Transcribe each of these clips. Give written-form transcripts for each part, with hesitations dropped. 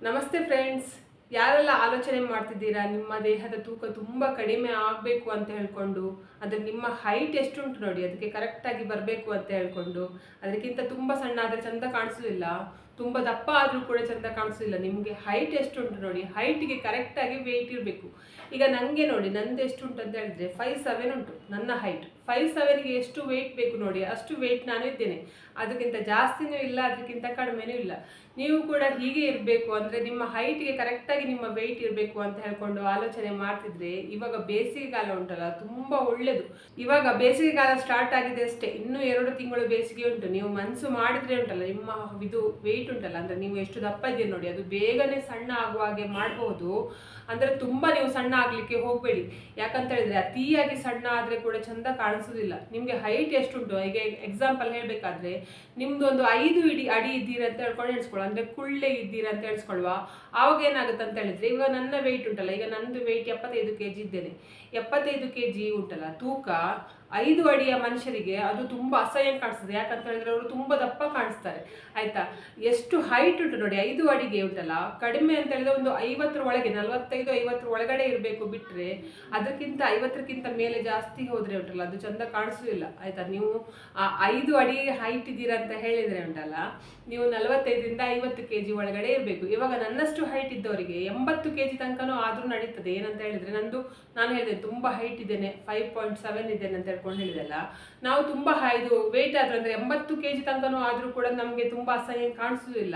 ನಮಸ್ತೆ ಫ್ರೆಂಡ್ಸ್. ಯಾರೆಲ್ಲ ಆಲೋಚನೆ ಮಾಡ್ತಿದ್ದೀರಾ ನಿಮ್ಮ ದೇಹದ ತೂಕ ತುಂಬ ಕಡಿಮೆ ಆಗಬೇಕು ಅಂತ ಹೇಳ್ಕೊಂಡು, ಅಂದರೆ ನಿಮ್ಮ ಹೈಟ್ ಎಷ್ಟುಂಟು ನೋಡಿ ಅದಕ್ಕೆ ಕರೆಕ್ಟಾಗಿ ಬರಬೇಕು ಅಂತ ಹೇಳ್ಕೊಂಡು, ಅದಕ್ಕಿಂತ ತುಂಬ ಸಣ್ಣ ಆದರೆ ಚಂದ ಕಾಣಿಸೋದಿಲ್ಲ, ತುಂಬ ದಪ್ಪ ಆದರೂ ಕೂಡ ಚಂದ ಕಾಣಿಸೋದಿಲ್ಲ. ನಿಮಗೆ ಹೈಟ್ ಎಷ್ಟುಂಟು ನೋಡಿ, ಹೈಟಿಗೆ ಕರೆಕ್ಟಾಗಿ ವೆಯ್ಟ್ ಇರಬೇಕು. ಈಗ ನನಗೆ ನೋಡಿ, ನಂದು ಎಷ್ಟುಂಟು ಅಂತ ಹೇಳಿದ್ರೆ 5'7" ಉಂಟು ನನ್ನ ಹೈಟ್. 5'7"ಗೆ ಎಷ್ಟು ವೆಯ್ಟ್ ಬೇಕು ನೋಡಿ, ಅಷ್ಟು ವೆಯ್ಟ್ ನಾನು ಇದ್ದೇನೆ. ಅದಕ್ಕಿಂತ ಜಾಸ್ತಿನೂ ಇಲ್ಲ, ಅದಕ್ಕಿಂತ ಕಡಿಮೆನೂ ಇಲ್ಲ. ನೀವು ಕೂಡ ಹೀಗೆ ಇರಬೇಕು, ಅಂದರೆ ನಿಮ್ಮ ಹೈಟ್ಗೆ ಕರೆಕ್ಟಾಗಿ ನಿಮ್ಮ ವೆಯ್ಟ್ ಇರಬೇಕು ಅಂತ ಹೇಳ್ಕೊಂಡು ಆಲೋಚನೆ ಮಾಡ್ತಿದ್ರೆ, ಇವಾಗ ಬೇಸಿಗೆಗಾಲ ಉಂಟಲ್ಲ ತುಂಬ ಒಳ್ಳೆಯದು. ಇವಾಗ ಬೇಸಿಗೆಗಾಲ ಸ್ಟಾರ್ಟ್ ಆಗಿದೆ ಅಷ್ಟೇ, ಇನ್ನೂ 2 ತಿಂಗಳು ಬೇಸಿಗೆ ಉಂಟು. ನೀವು ಮನಸ್ಸು ಮಾಡಿದ್ರೆ ಉಂಟಲ್ಲ, ನಿಮ್ಮ ಇದು ವೆಯ್ಟ್ ಉಂಟಲ್ಲ, ಅಂದರೆ ನೀವು ಎಷ್ಟು ದಪ್ಪ ಇದ್ದೀರಿ ನೋಡಿ, ಅದು ಬೇಗನೆ ಸಣ್ಣ ಆಗುವ ಹಾಗೆ ಮಾಡಬಹುದು. ಅಂದರೆ ತುಂಬ ನೀವು ಸಣ್ಣ ಆಗಲಿಕ್ಕೆ ಹೋಗಬೇಡಿ. ಯಾಕಂತ ಹೇಳಿದ್ರೆ ಅತಿಯಾಗಿ ಸಣ್ಣ ಆದರೆ ಕೂಡ ಚಂದ ಕಾಣಿಸೋದಿಲ್ಲ. ನಿಮಗೆ ಹೈಟ್ ಎಷ್ಟುಂಟು, ಈಗ ಎಕ್ಸಾಂಪಲ್ ಹೇಳಬೇಕಾದ್ರೆ ನಿಮ್ದು ಒಂದು 5 ಅಡಿ ಇದ್ದೀರಾ ಅಂತ ಹೇಳ್ಕೊಂಡು ಎಣಿಸ್ಕೊಳ್ಳೋ, ಅಂದರೆ ಕುಳ್ಳೆ ಇದ್ದೀರಾ ಅಂತ ಎಣಿಸ್ಕೊಳ್ವಾ. ಆವಾಗ ಏನಾಗುತ್ತೆ ಅಂತ ಹೇಳಿದ್ರೆ, ಇವಾಗ ನನ್ನ ವೆಯ್ಟ್ ಉಂಟಲ್ಲ, ಈಗ ನಂದು ವೆಯ್ಟ್ 75 kg ಇದ್ದೇನೆ. 75 kg ಉಂಟಲ್ಲ ತೂಕ, 5 ಅಡಿಯ ಮನುಷ್ಯರಿಗೆ ಅದು ತುಂಬ ಅಸಹ್ಯ ಕಾಣಿಸ್ತದೆ. ಯಾಕಂತ ಹೇಳಿದ್ರೆ ಅವರು ತುಂಬ ದಪ್ಪ ಕಾಣಿಸ್ತಾರೆ, ಆಯ್ತಾ. ಎಷ್ಟು ಹೈಟ್ ಉಂಟು ನೋಡಿ, 5 ಅಡಿಗೆ ಉಂಟಲ್ಲ ಕಡಿಮೆ ಅಂತ ಹೇಳಿದ್ರೆ ಒಂದು 50 ಒಳಗೆ, 45-50 ಒಳಗಡೆ ಇರಬೇಕು. ಬಿಟ್ಟರೆ ಅದಕ್ಕಿಂತ 50ಕ್ಕಿಂತ ಮೇಲೆ ಜಾಸ್ತಿ ಹೋದರೆ ಉಂಟಲ್ಲ ಅದು ಚಂದ ಕಾಣಿಸೋದಿಲ್ಲ, ಆಯ್ತಾ. ನೀವು 5 ಅಡಿ ಹೈಟ್ ಇದ್ದೀರಾ ಅಂತ ಹೇಳಿದರೆ ಉಂಟಲ್ಲ, ನೀವು 45-50 kg ಒಳಗಡೆ ಇರಬೇಕು. ಇವಾಗ ನನ್ನಷ್ಟು ಹೈಟ್ ಇದ್ದವರಿಗೆ 80 kg ತನಕನೂ ಆದರೂ ನಡೀತದೆ. ಏನಂತ ಹೇಳಿದ್ರೆ ನಾನು ಹೇಳಿದೆ ತುಂಬ ಹೈಟ್ ಇದ್ದೇನೆ, 5.7 ಇದ್ದೇನೆ ಅಂತ ಹೇಳ್ಕೊಂಡು ಹೇಳಿದೆಲ್ಲ. ನಾವು ತುಂಬ ಇದು ವೆಯ್ಟ್ ಆದರೂ ಅಂದರೆ 80 kg ತನಕನೂ ಆದರೂ ಕೂಡ ನಮಗೆ ತುಂಬ ಅಸಹ್ಯ ಕಾಣಿಸೋದಿಲ್ಲ.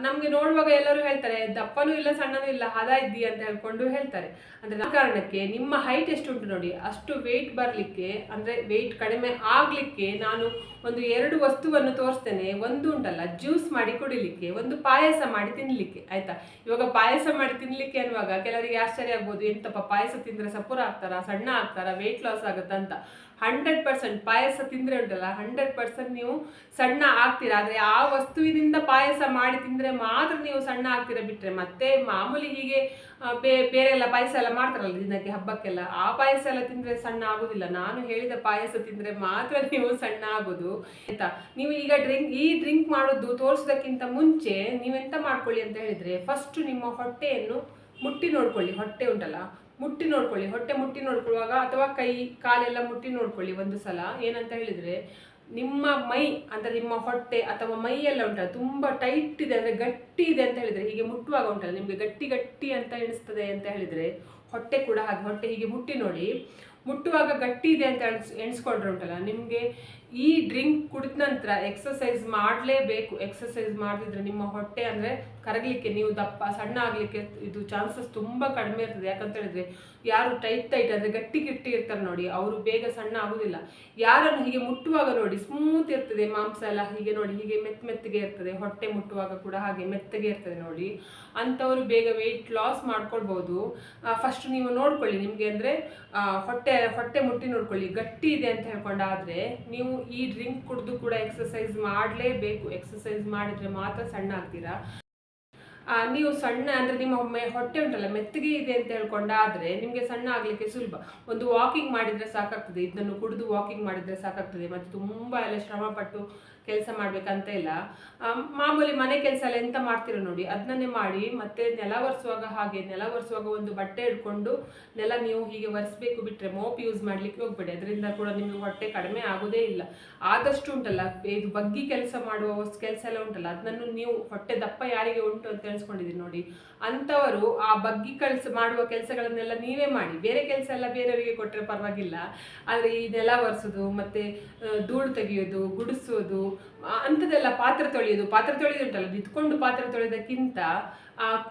ನಮಗೆ ನೋಡುವಾಗ ಎಲ್ಲರೂ ಹೇಳ್ತಾರೆ ದಪ್ಪನೂ ಇಲ್ಲ ಸಣ್ಣನೂ ಇಲ್ಲ, ಹದ ಇದ್ದೀಯ ಅಂತ ಹೇಳ್ಕೊಂಡು ಹೇಳ್ತಾರೆ. ಅಂದರೆ ಆ ಕಾರಣಕ್ಕೆ ನಿಮ್ಮ ಹೈಟ್ ಎಷ್ಟುಂಟು ನೋಡಿ, ಅಷ್ಟು ವೆಯ್ಟ್ ಬರಲಿಕ್ಕೆ, ಅಂದರೆ ವೆಯ್ಟ್ ಕಡಿಮೆ ಆಗಲಿಕ್ಕೆ ನಾನು ಒಂದು 2 ವಸ್ತುವನ್ನು ತೋರಿಸ್ತೇನೆ. ಒಂದು ಉಂಟಲ್ಲ ಜ್ಯೂಸ್ ಮಾಡಿ ಕುಡಿಲಿಕ್ಕೆ, ಒಂದು ಪಾಯಸ ಮಾಡಿ ತಿನ್ನಲಿಕ್ಕೆ, ಆಯ್ತಾ. ಇವಾಗ ಪಾಯಸ ಮಾಡಿ ತಿನ್ನಲಿಕ್ಕೆ ಅನ್ನುವಾಗ ಕೆಲವರಿಗೆ ಆಶ್ಚರ್ಯ ಆಗ್ಬೋದು, ಎಂತಪ್ಪ ಪಾಯಸ ತಿಂದರೆ ಸಪುರ ಆಗ್ತಾರಾ, ಸಣ್ಣ ಆಗ್ತಾರಾ, ವೆಯ್ಟ್ ಲಾಸ್ ಆಗುತ್ತಂತ. 100% ಪಾಯಸ ತಿಂದರೆ ಉಂಟಲ್ಲ 100% ನೀವು ಸಣ್ಣ ಆಗ್ತೀರಾ. ಆದರೆ ಆ ವಸ್ತುವಿನಿಂದ ಪಾಯಸ ಮಾಡಿ ತಿಂದರೆ ಮಾತ್ರ ನೀವು ಸಣ್ಣ ಆಗ್ತೀರಾ. ಬಿಟ್ಟರೆ ಮತ್ತೆ ಮಾಮೂಲಿ ಹೀಗೆ ಬೇರೆ ಎಲ್ಲ ಪಾಯಸ ಎಲ್ಲ ಮಾಡ್ತಾರಲ್ಲ ದಿನಕ್ಕೆ ಹಬ್ಬಕ್ಕೆಲ್ಲ, ಆ ಪಾಯಸ ಎಲ್ಲ ತಿಂದರೆ ಸಣ್ಣ ಆಗೋದಿಲ್ಲ. ನಾನು ಹೇಳಿದ ಪಾಯಸ ತಿಂದರೆ ಮಾತ್ರ ನೀವು ಸಣ್ಣ ಆಗೋದು, ಆಯ್ತಾ. ನೀವು ಈಗ ಡ್ರಿಂಕ್ ಮಾಡೋದು ತೋರಿಸೋದಕ್ಕಿಂತ ಮುಂಚೆ ನೀವೆಂತ ಮಾಡ್ಕೊಳ್ಳಿ ಅಂತ ಹೇಳಿದರೆ, ಫಸ್ಟ್ ನಿಮ್ಮ ಹೊಟ್ಟೆಯನ್ನು ಮುಟ್ಟಿ ನೋಡ್ಕೊಳ್ಳಿ. ಹೊಟ್ಟೆ ಉಂಟಲ್ಲ ಮುಟ್ಟಿ ನೋಡ್ಕೊಳ್ಳಿ. ಹೊಟ್ಟೆ ಮುಟ್ಟಿ ನೋಡ್ಕೊಳ್ಳುವಾಗ ಅಥವಾ ಕೈ ಕಾಲೆಲ್ಲ ಮುಟ್ಟಿ ನೋಡ್ಕೊಳ್ಳಿ ಒಂದು ಸಲ. ಏನಂತ ಹೇಳಿದರೆ ನಿಮ್ಮ ಮೈ ಅಂದರೆ ನಿಮ್ಮ ಹೊಟ್ಟೆ ಅಥವಾ ಮೈ ಎಲ್ಲ ಉಂಟಲ್ಲ ತುಂಬ ಟೈಟ್ ಇದೆ, ಅಂದರೆ ಗಟ್ಟಿ ಇದೆ ಅಂತ ಹೇಳಿದರೆ, ಹೀಗೆ ಮುಟ್ಟುವಾಗ ಉಂಟಲ್ಲ ನಿಮಗೆ ಗಟ್ಟಿ ಗಟ್ಟಿ ಅಂತ ಎಣಿಸ್ತದೆ ಅಂತ ಹೇಳಿದರೆ, ಹೊಟ್ಟೆ ಕೂಡ ಹಾಗೆ. ಹೊಟ್ಟೆ ಹೀಗೆ ಮುಟ್ಟಿ ನೋಡಿ, ಮುಟ್ಟುವಾಗ ಗಟ್ಟಿ ಇದೆ ಅಂತ ಎಣಿಸ್ಕೊಂಡ್ರೆ ಉಂಟಲ್ಲ, ನಿಮಗೆ ಈ ಡ್ರಿಂಕ್ ಕುಡಿದ ನಂತರ ಎಕ್ಸಸೈಸ್ ಮಾಡಲೇಬೇಕು. ಎಕ್ಸಸೈಸ್ ಮಾಡದಿದ್ರೆ ನಿಮ್ಮ ಹೊಟ್ಟೆ ಅಂದರೆ ಕರಗಲಿಕ್ಕೆ, ನೀವು ದಪ್ಪ ಸಣ್ಣ ಆಗಲಿಕ್ಕೆ ಇದು ಚಾನ್ಸಸ್ ತುಂಬ ಕಡಿಮೆ ಇರ್ತದೆ. ಯಾಕಂತ ಹೇಳಿದ್ರೆ ಯಾರು ಟೈಟ್ ಅಂದರೆ ಗಟ್ಟಿ ಇರ್ತಾರೆ ನೋಡಿ, ಅವರು ಬೇಗ ಸಣ್ಣ ಆಗೋದಿಲ್ಲ. ಯಾರನ್ನು ಹೀಗೆ ಮುಟ್ಟುವಾಗ ನೋಡಿ ಸ್ಮೂತ್ ಇರ್ತದೆ ಮಾಂಸ ಎಲ್ಲ, ಹೀಗೆ ನೋಡಿ ಹೀಗೆ ಮೆತ್ತಗೆ ಇರ್ತದೆ. ಹೊಟ್ಟೆ ಮುಟ್ಟುವಾಗ ಕೂಡ ಹಾಗೆ ಮೆತ್ತಗೆ ಇರ್ತದೆ ನೋಡಿ, ಅಂಥವರು ಬೇಗ ವೆಯ್ಟ್ ಲಾಸ್ ಮಾಡ್ಕೊಳ್ಬೋದು. ಫಸ್ಟ್ ನೀವು ನೋಡ್ಕೊಳ್ಳಿ, ನಿಮಗೆ ಅಂದರೆ ಹೊಟ್ಟೆ ಮುಟ್ಟಿ ನೋಡ್ಕೊಳ್ಳಿ, ಗಟ್ಟಿ ಇದೆ ಅಂತ ಹೇಳ್ಕೊಂಡಾದರೆ ನೀವು ಈ ಡ್ರಿಂಕ್ ಕುಡಿದು ಕೂಡ ಎಕ್ಸಸೈಸ್ ಮಾಡಲೇಬೇಕು. ಎಕ್ಸಸೈಸ್ ಮಾಡಿದರೆ ಮಾತ್ರ ಸಣ್ಣ ಆಗ್ತೀರಾ. ನೀವು ಸಣ್ಣ ಅಂದರೆ ನಿಮ್ಮ ಹೊಟ್ಟೆ ಉಂಟಲ್ಲ ಮೆತ್ತಗೆ ಇದೆ ಅಂತ ಹೇಳ್ಕೊಂಡಾದರೆ ನಿಮಗೆ ಸಣ್ಣ ಆಗಲಿಕ್ಕೆ ಸುಲಭ. ಒಂದು ವಾಕಿಂಗ್ ಮಾಡಿದರೆ ಸಾಕಾಗ್ತದೆ, ಇದನ್ನು ಕುಡಿದು ವಾಕಿಂಗ್ ಮಾಡಿದರೆ ಸಾಕಾಗ್ತದೆ. ಮತ್ತು ತುಂಬ ಎಲ್ಲ ಶ್ರಮಪಟ್ಟು ಕೆಲಸ ಮಾಡಬೇಕಂತ ಇಲ್ಲ. ಮಾಮೂಲಿ ಮನೆ ಕೆಲಸ ಎಲ್ಲ ಎಂತ ಮಾಡ್ತೀರೋ ನೋಡಿ ಅದನ್ನೇ ಮಾಡಿ. ಮತ್ತು ನೆಲ ಒರೆಸುವಾಗ ಒಂದು ಬಟ್ಟೆ ಹಿಡ್ಕೊಂಡು ನೆಲ ನೀವು ಹೀಗೆ ಒರೆಸ್ಬೇಕು. ಬಿಟ್ಟರೆ ಮೋಪ್ ಯೂಸ್ ಮಾಡಲಿಕ್ಕೆ ಹೋಗ್ಬೇಡಿ, ಅದರಿಂದ ಕೂಡ ನಿಮಗೆ ಹೊಟ್ಟೆ ಕಡಿಮೆ ಆಗೋದೇ ಇಲ್ಲ. ಆದಷ್ಟು ಉಂಟಲ್ಲ ಇದು ಬಗ್ಗಿ ಕೆಲಸ ಮಾಡುವ ಕೆಲಸ ಎಲ್ಲ ಉಂಟಲ್ಲ, ಅದನ್ನು ನೀವು ಹೊಟ್ಟೆ ದಪ್ಪ ಯಾರಿಗೆ ಉಂಟು ಅಂತ ಎಣಿಸ್ಕೊಂಡಿದ್ದೀರಿ ನೋಡಿ, ಅಂಥವರು ಆ ಬಗ್ಗಿ ಮಾಡುವ ಕೆಲಸಗಳನ್ನೆಲ್ಲ ನೀವೇ ಮಾಡಿ. ಬೇರೆ ಕೆಲಸ ಎಲ್ಲ ಬೇರೆಯವರಿಗೆ ಕೊಟ್ಟರೆ ಪರವಾಗಿಲ್ಲ, ಆದರೆ ಈ ನೆಲ ಒರೆಸೋದು ಮತ್ತು ಧೂಳು ತೆಗೆಯೋದು, ಗುಡಿಸೋದು, ಅಂಥದ್ದೆಲ್ಲ, ಪಾತ್ರೆ ತೊಳೆಯೋದು ಉಂಟಲ್ಲ, ನಿಂತ್ಕೊಂಡು ಪಾತ್ರೆ ತೊಳೆಯೋದಕ್ಕಿಂತ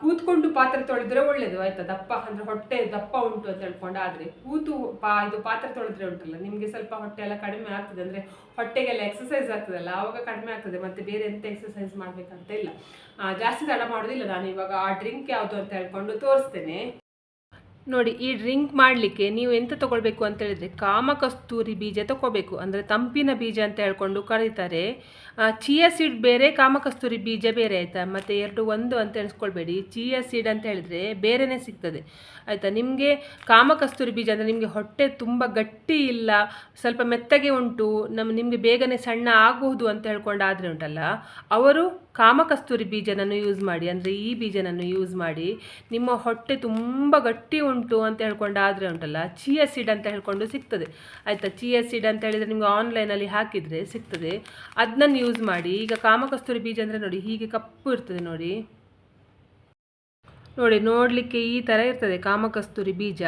ಕೂತ್ಕೊಂಡು ಪಾತ್ರೆ ತೊಳೆದ್ರೆ ಒಳ್ಳೇದು, ಆಯ್ತಾ. ದಪ್ಪ ಅಂದರೆ ಹೊಟ್ಟೆ ದಪ್ಪ ಉಂಟು ಅಂತ ಹೇಳ್ಕೊಂಡಾದರೆ ಕೂತು ಇದು ಪಾತ್ರೆ ತೊಳೆದ್ರೆ ಉಂಟಲ್ಲ, ನಿಮಗೆ ಸ್ವಲ್ಪ ಹೊಟ್ಟೆ ಎಲ್ಲ ಕಡಿಮೆ ಆಗ್ತದೆ. ಅಂದರೆ ಹೊಟ್ಟೆಗೆಲ್ಲ ಎಕ್ಸಸೈಸ್ ಆಗ್ತದಲ್ಲ, ಆವಾಗ ಕಡಿಮೆ ಆಗ್ತದೆ. ಮತ್ತು ಬೇರೆ ಎಂತ ಎಕ್ಸಸೈಸ್ ಮಾಡಬೇಕಂತ ಇಲ್ಲ. ಜಾಸ್ತಿ ತಡ ಮಾಡೋದಿಲ್ಲ. ನಾನು ಇವಾಗ ಆ ಡ್ರಿಂಕ್ ಯಾವುದು ಅಂತ ಹೇಳ್ಕೊಂಡು ತೋರಿಸ್ತೇನೆ ನೋಡಿ. ಈ ಡ್ರಿಂಕ್ ಮಾಡಲಿಕ್ಕೆ ನೀವು ಎಂತ ತೊಗೊಳ್ಬೇಕು ಅಂತ ಹೇಳಿದರೆ, ಕಾಮಕಸ್ತೂರಿ ಬೀಜ ತೊಗೋಬೇಕು. ಅಂದರೆ ತಂಪಿನ ಬೀಜ ಅಂತ ಹೇಳ್ಕೊಂಡು ಕರೀತಾರೆ. ಚಿಯಾ ಸೀಡ್ ಬೇರೆ, ಕಾಮಕಸ್ತೂರಿ ಬೀಜ ಬೇರೆ ಆಯಿತಾ. ಮತ್ತು ಎರಡು ಒಂದು ಅಂತ ಎಣಿಸ್ಕೊಳ್ಬೇಡಿ. ಚಿಯಾ ಸೀಡ್ ಅಂತ ಹೇಳಿದರೆ ಬೇರೆಯೇ ಸಿಗ್ತದೆ ಆಯಿತಾ. ನಿಮಗೆ ಕಾಮಕಸ್ತೂರಿ ಬೀಜ ಅಂದರೆ ನಿಮಗೆ ಹೊಟ್ಟೆ ತುಂಬ ಗಟ್ಟಿ ಇಲ್ಲ, ಸ್ವಲ್ಪ ಮೆತ್ತಗೆ ಉಂಟು, ನಿಮಗೆ ಬೇಗನೆ ಸಣ್ಣ ಆಗಬಹುದು ಅಂತ ಹೇಳ್ಕೊಂಡಾದರೆ ಉಂಟಲ್ಲ, ಅವರು ಕಾಮಕಸ್ತೂರಿ ಬೀಜನನ್ನು ಯೂಸ್ ಮಾಡಿ, ಅಂದರೆ ಈ ಬೀಜನನ್ನು ಯೂಸ್ ಮಾಡಿ. ನಿಮ್ಮ ಹೊಟ್ಟೆ ತುಂಬ ಗಟ್ಟಿ ಉಂಟು ಅಂತ ಹೇಳ್ಕೊಂಡಾದರೆ ಉಂಟಲ್ಲ, ಚಿಯಾ ಸೀಡ್ ಅಂತ ಹೇಳ್ಕೊಂಡು ಸಿಗ್ತದೆ ಆಯಿತಾ. ಚಿಯಾ ಸೀಡ್ ಅಂತ ಹೇಳಿದರೆ ನಿಮಗೆ ಆನ್ಲೈನಲ್ಲಿ ಹಾಕಿದರೆ ಸಿಗ್ತದೆ, ಅದನ್ನು ಯೂಸ್ ಮಾಡಿ. ಈಗ ಕಾಮಕಸ್ತೂರಿ ಬೀಜ ಅಂದರೆ ನೋಡಿ ಹೀಗೆ ಕಪ್ಪು ಇರ್ತದೆ ನೋಡಿ, ನೋಡಲಿಕ್ಕೆ ಈ ಥರ ಇರ್ತದೆ ಕಾಮಕಸ್ತೂರಿ ಬೀಜ.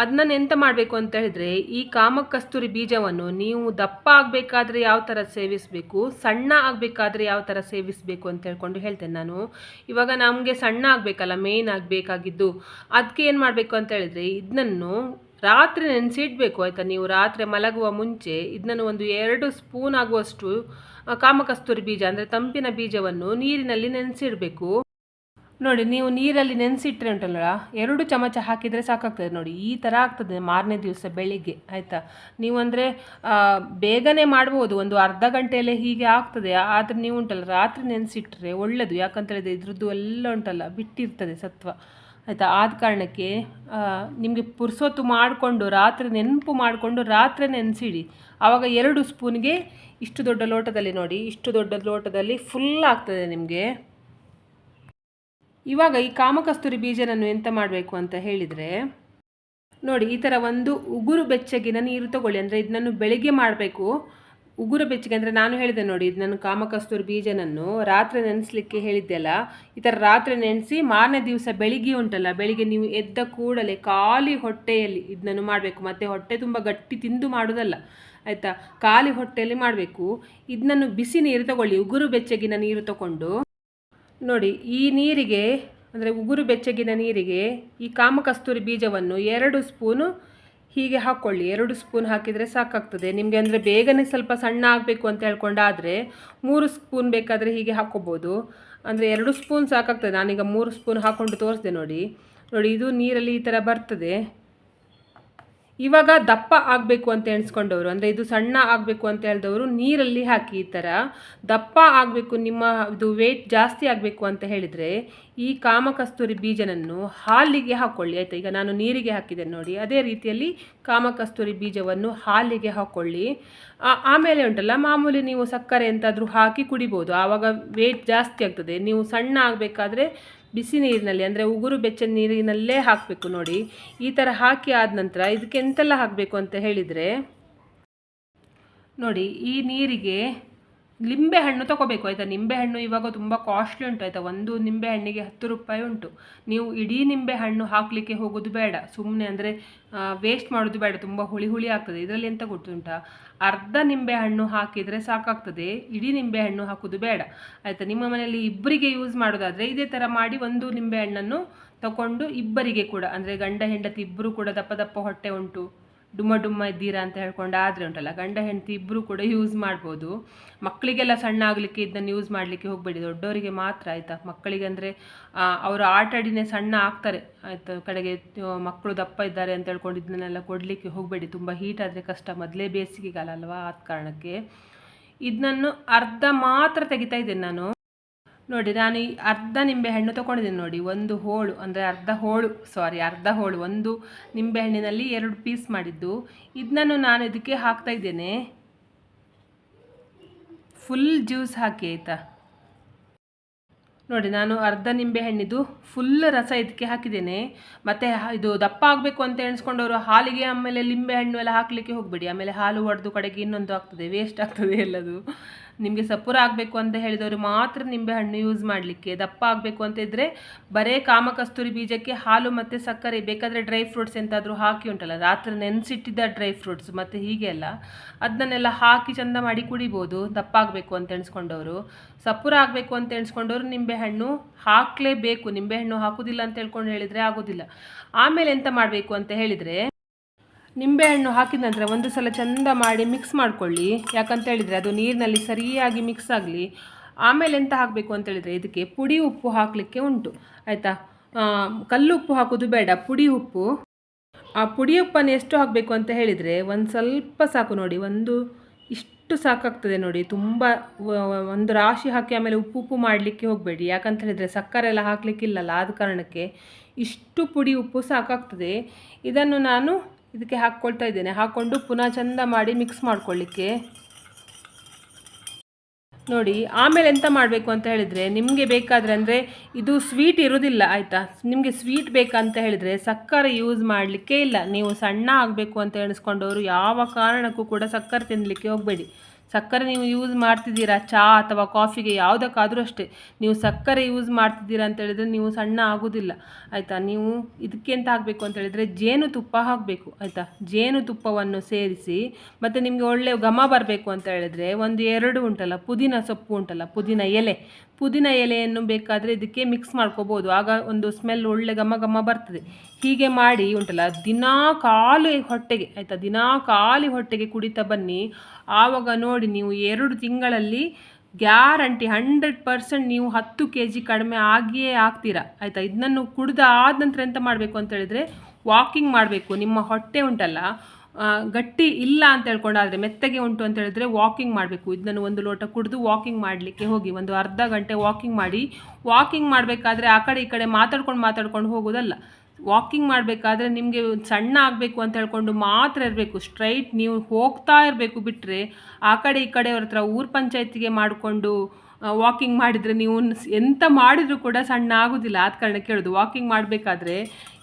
ಅದನ್ನ ಎಂತ ಮಾಡಬೇಕು ಅಂತ ಹೇಳಿದ್ರೆ, ಈ ಕಾಮಕಸ್ತೂರಿ ಬೀಜವನ್ನು ನೀವು ದಪ್ಪ ಆಗಬೇಕಾದ್ರೆ ಯಾವ ಥರ ಸೇವಿಸಬೇಕು, ಸಣ್ಣ ಆಗಬೇಕಾದ್ರೆ ಯಾವ ಥರ ಸೇವಿಸಬೇಕು ಅಂತ ಹೇಳ್ಕೊಂಡು ಹೇಳ್ತೇನೆ ನಾನು. ಇವಾಗ ನಮಗೆ ಸಣ್ಣ ಆಗಬೇಕಲ್ಲ ಮೇಯ್ನ್ ಆಗಬೇಕಾಗಿದ್ದು, ಅದಕ್ಕೆ ಏನು ಮಾಡಬೇಕು ಅಂತ ಹೇಳಿದ್ರೆ, ಇದನ್ನು ರಾತ್ರಿ ನೆನೆಸಿಡಬೇಕು ಆಯಿತಾ. ನೀವು ರಾತ್ರಿ ಮಲಗುವ ಮುಂಚೆ ಇದನ್ನು ಒಂದು 2 ಸ್ಪೂನ್ ಆಗುವಷ್ಟು ಕಾಮಕಸ್ತೂರಿ ಬೀಜ ಅಂದರೆ ತಂಪಿನ ಬೀಜವನ್ನು ನೀರಿನಲ್ಲಿ ನೆನೆಸಿಡಬೇಕು ನೋಡಿ. ನೀವು ನೀರಲ್ಲಿ ನೆನೆಸಿಟ್ರೆ ಉಂಟಲ್ಲ, 2 ಚಮಚ ಹಾಕಿದರೆ ಸಾಕಾಗ್ತದೆ ನೋಡಿ. ಈ ಥರ ಆಗ್ತದೆ ಮಾರನೇ ದಿವಸ ಬೆಳಿಗ್ಗೆ ಆಯಿತಾ. ನೀವು ಅಂದರೆ ಬೇಗನೆ ಮಾಡ್ಬೋದು, ಒಂದು ಅರ್ಧ ಗಂಟೆಯಲ್ಲೇ ಹೀಗೆ ಆಗ್ತದೆ. ಆದರೆ ನೀವು ಉಂಟಲ್ಲ ರಾತ್ರಿ ನೆನೆಸಿಟ್ರೆ ಒಳ್ಳೆಯದು, ಯಾಕಂತ ಹೇಳಿದ್ರೆ ಇದ್ರದ್ದು ಎಲ್ಲ ಉಂಟಲ್ಲ ಬಿಟ್ಟಿರ್ತದೆ ಸತ್ವ ಆಯಿತಾ. ಆದ ಕಾರಣಕ್ಕೆ ನಿಮಗೆ ಪುರ್ಸೊತ್ತು ಮಾಡಿಕೊಂಡು ರಾತ್ರಿ ನೆನಪು ಮಾಡಿಕೊಂಡು ರಾತ್ರಿ ನೆನೆಸಿಡಿ. ಆವಾಗ 2 ಸ್ಪೂನ್ಗೆ ಇಷ್ಟು ದೊಡ್ಡ ಲೋಟದಲ್ಲಿ ನೋಡಿ, ಇಷ್ಟು ದೊಡ್ಡ ಲೋಟದಲ್ಲಿ ಫುಲ್ ಆಗ್ತದೆ ನಿಮಗೆ. ಇವಾಗ ಈ ಕಾಮಕಸ್ತೂರಿ ಬೀಜನನ್ನು ಎಂತ ಮಾಡಬೇಕು ಅಂತ ಹೇಳಿದರೆ ನೋಡಿ, ಈ ಥರ ಒಂದು ಉಗುರು ಬೆಚ್ಚಗಿನ ನೀರು ತಗೊಳ್ಳಿ. ಅಂದರೆ ಇದನ್ನು ಬೆಳಿಗ್ಗೆ ಮಾಡಬೇಕು. ಉಗುರು ಬೆಚ್ಚಗೆ ಅಂದರೆ ನಾನು ಹೇಳಿದೆ ನೋಡಿ, ಇದನ್ನು ಕಾಮಕಸ್ತೂರಿ ಬೀಜನನ್ನು ರಾತ್ರಿ ನೆನೆಸಲಿಕ್ಕೆ ಹೇಳಿದ್ದೆ ಅಲ್ಲ, ಈ ಥರ ರಾತ್ರಿ ನೆನೆಸಿ ಮಾರನೇ ದಿವಸ ಬೆಳಿಗ್ಗೆ ಉಂಟಲ್ಲ, ಬೆಳಿಗ್ಗೆ ನೀವು ಎದ್ದ ಕೂಡಲೇ ಖಾಲಿ ಹೊಟ್ಟೆಯಲ್ಲಿ ಇದನ್ನು ಮಾಡಬೇಕು. ಮತ್ತು ಹೊಟ್ಟೆ ತುಂಬ ಗಟ್ಟಿ ತಿಂದು ಮಾಡೋದಲ್ಲ ಆಯಿತಾ, ಖಾಲಿ ಹೊಟ್ಟೆಯಲ್ಲಿ ಮಾಡಬೇಕು. ಇದನ್ನು ಬಿಸಿ ನೀರು ತಗೊಳ್ಳಿ, ಉಗುರು ಬೆಚ್ಚಗಿನ ನೀರು ತಗೊಂಡು ನೋಡಿ, ಈ ನೀರಿಗೆ ಅಂದರೆ ಉಗುರು ಬೆಚ್ಚಗಿನ ನೀರಿಗೆ ಈ ಕಾಮಕಸ್ತೂರಿ ಬೀಜವನ್ನು 2 ಸ್ಪೂನು ಹೀಗೆ ಹಾಕ್ಕೊಳ್ಳಿ. 2 ಸ್ಪೂನ್ ಹಾಕಿದರೆ ಸಾಕಾಗ್ತದೆ ನಿಮಗೆ. ಅಂದರೆ ಬೇಗನೆ ಸ್ವಲ್ಪ ಸಣ್ಣ ಆಗಬೇಕು ಅಂತ ಹೇಳ್ಕೊಂಡಾದರೆ 3 ಸ್ಪೂನ್ ಬೇಕಾದರೆ ಹೀಗೆ ಹಾಕ್ಕೋಬೋದು. ಅಂದರೆ 2 ಸ್ಪೂನ್ ಸಾಕಾಗ್ತದೆ. ನಾನೀಗ 3 ಸ್ಪೂನ್ ಹಾಕ್ಕೊಂಡು ತೋರಿಸಿದೆ ನೋಡಿ. ಇದು ನೀರಲ್ಲಿ ಈ ಥರ ಬರ್ತದೆ. ಇವಾಗ ದಪ್ಪ ಆಗಬೇಕು ಅಂತ ಎಣಿಸ್ಕೊಂಡವರು, ಅಂದರೆ ಇದು ಸಣ್ಣ ಆಗಬೇಕು ಅಂತ ಹೇಳಿದವರು ನೀರಲ್ಲಿ ಹಾಕಿ. ಈ ಥರ ದಪ್ಪ ಆಗಬೇಕು, ನಿಮ್ಮ ಇದು ವೆಯ್ಟ್ ಜಾಸ್ತಿ ಆಗಬೇಕು ಅಂತ ಹೇಳಿದರೆ ಈ ಕಾಮಕಸ್ತೂರಿ ಬೀಜನನ್ನು ಹಾಲಿಗೆ ಹಾಕ್ಕೊಳ್ಳಿ ಆಯಿತಾ. ಈಗ ನಾನು ನೀರಿಗೆ ಹಾಕಿದ್ದೇನೆ ನೋಡಿ, ಅದೇ ರೀತಿಯಲ್ಲಿ ಕಾಮಕಸ್ತೂರಿ ಬೀಜವನ್ನು ಹಾಲಿಗೆ ಹಾಕ್ಕೊಳ್ಳಿ. ಆಮೇಲೆ ಉಂಟಲ್ಲ ಮಾಮೂಲಿ ನೀವು ಸಕ್ಕರೆ ಎಂತಾದರೂ ಹಾಕಿ ಕುಡಿಬೋದು, ಆವಾಗ ವೆಯ್ಟ್ ಜಾಸ್ತಿ ಆಗ್ತದೆ. ನೀವು ಸಣ್ಣ ಆಗಬೇಕಾದ್ರೆ ಬಿಸಿ ನೀರಿನಲ್ಲಿ ಅಂದರೆ ಉಗುರು ಬೆಚ್ಚನ ನೀರಿನಲ್ಲೇ ಹಾಕಬೇಕು ನೋಡಿ. ಈ ಥರ ಹಾಕಿ ಆದ ನಂತರ ಇದಕ್ಕೆ ಎಂತೆಲ್ಲ ಹಾಕಬೇಕು ಅಂತ ಹೇಳಿದರೆ ನೋಡಿ, ಈ ನೀರಿಗೆ ಲಿಂಬೆಹಣ್ಣು ತೊಗೋಬೇಕು ಆಯಿತಾ. ನಿಂಬೆಹಣ್ಣು ಇವಾಗ ತುಂಬ ಕಾಸ್ಟ್ಲಿ ಉಂಟು ಆಯಿತಾ. ಒಂದು ನಿಂಬೆಹಣ್ಣಿಗೆ 10 ರೂಪಾಯಿ ಉಂಟು. ನೀವು ಇಡೀ ನಿಂಬೆಹಣ್ಣು ಹಾಕಲಿಕ್ಕೆ ಹೋಗೋದು ಬೇಡ, ಸುಮ್ಮನೆ ಅಂದರೆ ವೇಸ್ಟ್ ಮಾಡೋದು ಬೇಡ, ತುಂಬ ಹುಳಿ ಹುಳಿ ಆಗ್ತದೆ. ಇದರಲ್ಲಿ ಎಂತ ಗೊತ್ತುಂಟಾ, ಅರ್ಧ ನಿಂಬೆಹಣ್ಣು ಹಾಕಿದರೆ ಸಾಕಾಗ್ತದೆ, ಇಡೀ ನಿಂಬೆಹಣ್ಣು ಹಾಕೋದು ಬೇಡ ಆಯಿತಾ. ನಿಮ್ಮ ಮನೆಯಲ್ಲಿ ಇಬ್ಬರಿಗೆ ಯೂಸ್ ಮಾಡೋದಾದರೆ ಇದೇ ಥರ ಮಾಡಿ, ಒಂದು ನಿಂಬೆಹಣ್ಣನ್ನು ತಗೊಂಡು ಇಬ್ಬರಿಗೆ ಕೂಡ, ಅಂದರೆ ಗಂಡ ಹೆಂಡತಿ ಇಬ್ಬರು ಕೂಡ ದಪ್ಪ ದಪ್ಪ ಹೊಟ್ಟೆ ಉಂಟು, ಡುಮ್ಮ ಇದ್ದೀರಾ ಅಂತ ಹೇಳ್ಕೊಂಡು ಆದರೆ ಉಂಟಲ್ಲ, ಗಂಡ ಹೆಂಡತಿ ಇಬ್ಬರು ಕೂಡ ಯೂಸ್ ಮಾಡ್ಬೋದು. ಮಕ್ಕಳಿಗೆಲ್ಲ ಸಣ್ಣ ಆಗಲಿಕ್ಕೆ ಇದನ್ನು ಯೂಸ್ ಮಾಡಲಿಕ್ಕೆ ಹೋಗಬೇಡಿ, ದೊಡ್ಡವರಿಗೆ ಮಾತ್ರ ಆಯಿತಾ. ಮಕ್ಕಳಿಗೆ ಅಂದರೆ ಅವರು ಆಟಾಡಿನೇ ಸಣ್ಣ ಆಗ್ತಾರೆ ಆಯಿತಾ. ಕಡೆಗೆ ಮಕ್ಕಳು ದಪ್ಪ ಇದ್ದಾರೆ ಅಂತ ಹೇಳ್ಕೊಂಡು ಇದನ್ನೆಲ್ಲ ಕೊಡಲಿಕ್ಕೆ ಹೋಗಬೇಡಿ, ತುಂಬ ಹೀಟ್ ಆದರೆ ಕಷ್ಟ, ಮೊದಲೇ ಬೇಸಿಗೆಗಾಲ ಅಲ್ವಾ, ಆದ ಕಾರಣಕ್ಕೆ. ಇದನ್ನು ಅರ್ಧ ಮಾತ್ರ ತೆಗಿತಾ ಇದ್ದೇನೆ ನಾನು ನೋಡಿ. ನಾನು ಈ ಅರ್ಧ ನಿಂಬೆಹಣ್ಣು ತೊಗೊಂಡಿದ್ದೀನಿ ನೋಡಿ, ಒಂದು ಹೋಳು ಅಂದರೆ ಅರ್ಧ ಹೋಳು ಒಂದು ನಿಂಬೆಹಣ್ಣಿನಲ್ಲಿ 2 ಪೀಸ್ ಮಾಡಿದ್ದು. ಇದನ್ನು ನಾನು ಇದಕ್ಕೆ ಹಾಕ್ತಾ ಇದ್ದೇನೆ, ಫುಲ್ ಜ್ಯೂಸ್ ಹಾಕಿ ಆಯಿತಾ. ನೋಡಿ, ನಾನು ಅರ್ಧ ನಿಂಬೆಹಣ್ಣಿದು ಫುಲ್ ರಸ ಇದಕ್ಕೆ ಹಾಕಿದ್ದೇನೆ. ಮತ್ತು ಇದು ದಪ್ಪ ಆಗಬೇಕು ಅಂತ ಎಣಿಸ್ಕೊಂಡವರು ಹಾಲಿಗೆ ಆಮೇಲೆ ಲಿಂಬೆಹಣ್ಣು ಎಲ್ಲ ಹಾಕಲಿಕ್ಕೆ ಹೋಗಬೇಡಿ, ಆಮೇಲೆ ಹಾಲು ಒಡೆದು ಕಡೆಗೆ ಇನ್ನೊಂದು ಆಗ್ತದೆ, ವೇಸ್ಟ್ ಆಗ್ತದೆ ಎಲ್ಲದು. ನಿಮಗೆ ಸಪುರ ಆಗಬೇಕು ಅಂತ ಹೇಳಿದವರು ಮಾತ್ರ ನಿಂಬೆಹಣ್ಣು ಯೂಸ್ ಮಾಡಲಿಕ್ಕೆ. ದಪ್ಪ ಆಗಬೇಕು ಅಂತ ಇದ್ದರೆ ಬರೇ ಕಾಮಕಸ್ತೂರಿ ಬೀಜಕ್ಕೆ ಹಾಲು ಮತ್ತು ಸಕ್ಕರೆ, ಬೇಕಾದರೆ ಡ್ರೈ ಫ್ರೂಟ್ಸ್ ಎಂತಾದರೂ ಹಾಕಿ ಉಂಟಲ್ಲ, ರಾತ್ರಿ ನೆನೆಸಿಟ್ಟಿದ್ದ ಡ್ರೈ ಫ್ರೂಟ್ಸ್ ಮತ್ತು ಹೀಗೆ ಎಲ್ಲ ಅದನ್ನೆಲ್ಲ ಹಾಕಿ ಚೆಂದ ಮಾಡಿ ಕುಡಿಬೋದು, ದಪ್ಪ ಆಗಬೇಕು ಅಂತ ಎಣಿಸ್ಕೊಂಡವರು. ಸಪುರ ಆಗಬೇಕು ಅಂತ ಎಣಿಸ್ಕೊಂಡವರು ನಿಂಬೆಹಣ್ಣು ಹಾಕಲೇಬೇಕು, ನಿಂಬೆಹಣ್ಣು ಹಾಕೋದಿಲ್ಲ ಅಂತ ಹೇಳ್ಕೊಂಡು ಹೇಳಿದರೆ ಆಗೋದಿಲ್ಲ. ಆಮೇಲೆ ಎಂತ ಮಾಡಬೇಕು ಅಂತ ಹೇಳಿದರೆ, ನಿಂಬೆಹಣ್ಣು ಹಾಕಿದ ನಂತರ ಒಂದು ಸಲ ಚೆಂದ ಮಾಡಿ ಮಿಕ್ಸ್ ಮಾಡ್ಕೊಳ್ಳಿ, ಯಾಕಂತ ಹೇಳಿದರೆ ಅದು ನೀರಿನಲ್ಲಿ ಸರಿಯಾಗಿ ಮಿಕ್ಸ್ ಆಗಲಿ. ಆಮೇಲೆ ಎಂತ ಹಾಕಬೇಕು ಅಂತೇಳಿದರೆ ಇದಕ್ಕೆ ಪುಡಿ ಉಪ್ಪು ಹಾಕಲಿಕ್ಕೆ ಉಂಟು ಆಯಿತಾ. ಕಲ್ಲು ಉಪ್ಪು ಹಾಕೋದು ಬೇಡ, ಪುಡಿ ಉಪ್ಪು. ಆ ಪುಡಿ ಉಪ್ಪನ್ನು ಎಷ್ಟು ಹಾಕಬೇಕು ಅಂತ ಹೇಳಿದರೆ ಒಂದು ಸ್ವಲ್ಪ ಸಾಕು ನೋಡಿ, ಒಂದು ಇಷ್ಟು ಸಾಕಾಗ್ತದೆ ನೋಡಿ. ತುಂಬ ಒಂದು ರಾಶಿ ಹಾಕಿ ಆಮೇಲೆ ಉಪ್ಪು ಮಾಡಲಿಕ್ಕೆ ಹೋಗಬೇಡಿ, ಯಾಕಂತ ಹೇಳಿದರೆ ಸಕ್ಕರೆ ಎಲ್ಲ ಹಾಕಲಿಕ್ಕಿಲ್ಲಲ್ಲ, ಆದ ಕಾರಣಕ್ಕೆ ಇಷ್ಟು ಪುಡಿ ಉಪ್ಪು ಸಾಕಾಗ್ತದೆ. ಇದನ್ನು ನಾನು ಇದಕ್ಕೆ ಹಾಕ್ಕೊಳ್ತಾ ಇದ್ದೇನೆ. ಹಾಕ್ಕೊಂಡು ಪುನಃ ಚೆಂದ ಮಾಡಿ ಮಿಕ್ಸ್ ಮಾಡ್ಕೊಳ್ಳಿಕ್ಕೆ ನೋಡಿ. ಆಮೇಲೆ ಎಂತ ಮಾಡಬೇಕು ಅಂತ ಹೇಳಿದರೆ, ನಿಮಗೆ ಬೇಕಾದರೆ ಅಂದರೆ ಇದು ಸ್ವೀಟ್ ಇರೋದಿಲ್ಲ ಆಯಿತಾ. ನಿಮಗೆ ಸ್ವೀಟ್ ಬೇಕಂತ ಹೇಳಿದರೆ ಸಕ್ಕರೆ ಯೂಸ್ ಮಾಡಲಿಕ್ಕೆ ಇಲ್ಲ. ನೀವು ಸಣ್ಣ ಆಗಬೇಕು ಅಂತ ಎಣಿಸ್ಕೊಂಡವರು ಯಾವ ಕಾರಣಕ್ಕೂ ಕೂಡ ಸಕ್ಕರೆ ತಿನ್ನಲಿಕ್ಕೆ ಹೋಗಬೇಡಿ. ಸಕ್ಕರೆ ನೀವು ಯೂಸ್ ಮಾಡ್ತಿದ್ದೀರಾ ಚಹಾ ಅಥವಾ ಕಾಫಿಗೆ ಯಾವುದಕ್ಕಾದರೂ ಅಷ್ಟೇ, ನೀವು ಸಕ್ಕರೆ ಯೂಸ್ ಮಾಡ್ತಿದ್ದೀರಾ ಅಂತ ಹೇಳಿದರೆ ನೀವು ಸಣ್ಣ ಆಗೋದಿಲ್ಲ ಆಯಿತಾ. ನೀವು ಇದಕ್ಕೆ ಎಂತ ಹಾಕಬೇಕು ಅಂತ ಹೇಳಿದರೆ ಜೇನುತುಪ್ಪ ಹಾಕಬೇಕು ಆಯಿತಾ. ಜೇನುತುಪ್ಪವನ್ನು ಸೇರಿಸಿ ಮತ್ತು ನಿಮಗೆ ಒಳ್ಳೆಯ ಘಮ ಬರಬೇಕು ಅಂತ ಹೇಳಿದರೆ 1-2 ಉಂಟಲ್ಲ ಪುದೀನ ಸೊಪ್ಪು ಉಂಟಲ್ಲ, ಪುದೀನ ಎಲೆಯನ್ನು ಬೇಕಾದರೆ ಇದಕ್ಕೆ ಮಿಕ್ಸ್ ಮಾಡ್ಕೋಬೋದು. ಆಗ ಒಂದು ಸ್ಮೆಲ್ ಒಳ್ಳೆ ಘಮ ಬರ್ತದೆ. ಹೀಗೆ ಮಾಡಿ ಉಂಟಲ್ಲ ದಿನಾ ಖಾಲಿ ಹೊಟ್ಟೆಗೆ ಆಯಿತಾ, ದಿನಾ ಖಾಲಿ ಹೊಟ್ಟೆಗೆ ಕುಡಿತಾ ಬನ್ನಿ. ಆವಾಗ ನೋಡಿ ನೀವು 2 ತಿಂಗಳಲ್ಲಿ ಗ್ಯಾರಂಟಿ 100% ನೀವು 10 kg ಕಡಿಮೆ ಆಗಿಯೇ ಆಗ್ತೀರಾ ಆಯಿತಾ. ಇದನ್ನು ಕುಡಿದ ಆದ ನಂತರ ಎಂತ ಮಾಡಬೇಕು ಅಂತ ಹೇಳಿದರೆ ವಾಕಿಂಗ್ ಮಾಡಬೇಕು. ನಿಮ್ಮ ಹೊಟ್ಟೆ ಉಂಟಲ್ಲ ಗಟ್ಟಿ ಇಲ್ಲ ಅಂತ ಹೇಳ್ಕೊಂಡಾದರೆ, ಮೆತ್ತಗೆ ಉಂಟು ಅಂತ ಹೇಳಿದ್ರೆ ವಾಕಿಂಗ್ ಮಾಡಬೇಕು. ಇದನ್ನು 1 ಲೋಟ ಕುಡಿದು ವಾಕಿಂಗ್ ಮಾಡಲಿಕ್ಕೆ ಹೋಗಿ, ಒಂದು ಅರ್ಧ ಗಂಟೆ ವಾಕಿಂಗ್ ಮಾಡಿ. ವಾಕಿಂಗ್ ಮಾಡಬೇಕಾದ್ರೆ ಆ ಕಡೆ ಈ ಕಡೆ ಮಾತಾಡ್ಕೊಂಡು ಹೋಗೋದಲ್ಲ. ವಾಕಿಂಗ್ ಮಾಡಬೇಕಾದ್ರೆ ನಿಮಗೆ ಸಣ್ಣ ಆಗಬೇಕು ಅಂತ ಹೇಳ್ಕೊಂಡು ಮಾತ್ರ ಇರಬೇಕು, ಸ್ಟ್ರೈಟ್ ನೀವು ಹೋಗ್ತಾ ಇರಬೇಕು. ಬಿಟ್ಟರೆ ಆ ಕಡೆ ಈ ಕಡೆ ಅವ್ರ ಹತ್ರ ಊರು ಪಂಚಾಯತಿಗೆ ಮಾಡಿಕೊಂಡು ವಾಕಿಂಗ್ ಮಾಡಿದರೆ ನೀವು ಎಂತ ಮಾಡಿದರೂ ಕೂಡ ಸಣ್ಣ ಆಗೋದಿಲ್ಲ. ಆದ ಕಾರಣ ಕೇಳೋದು, ವಾಕಿಂಗ್ ಮಾಡಬೇಕಾದ್ರೆ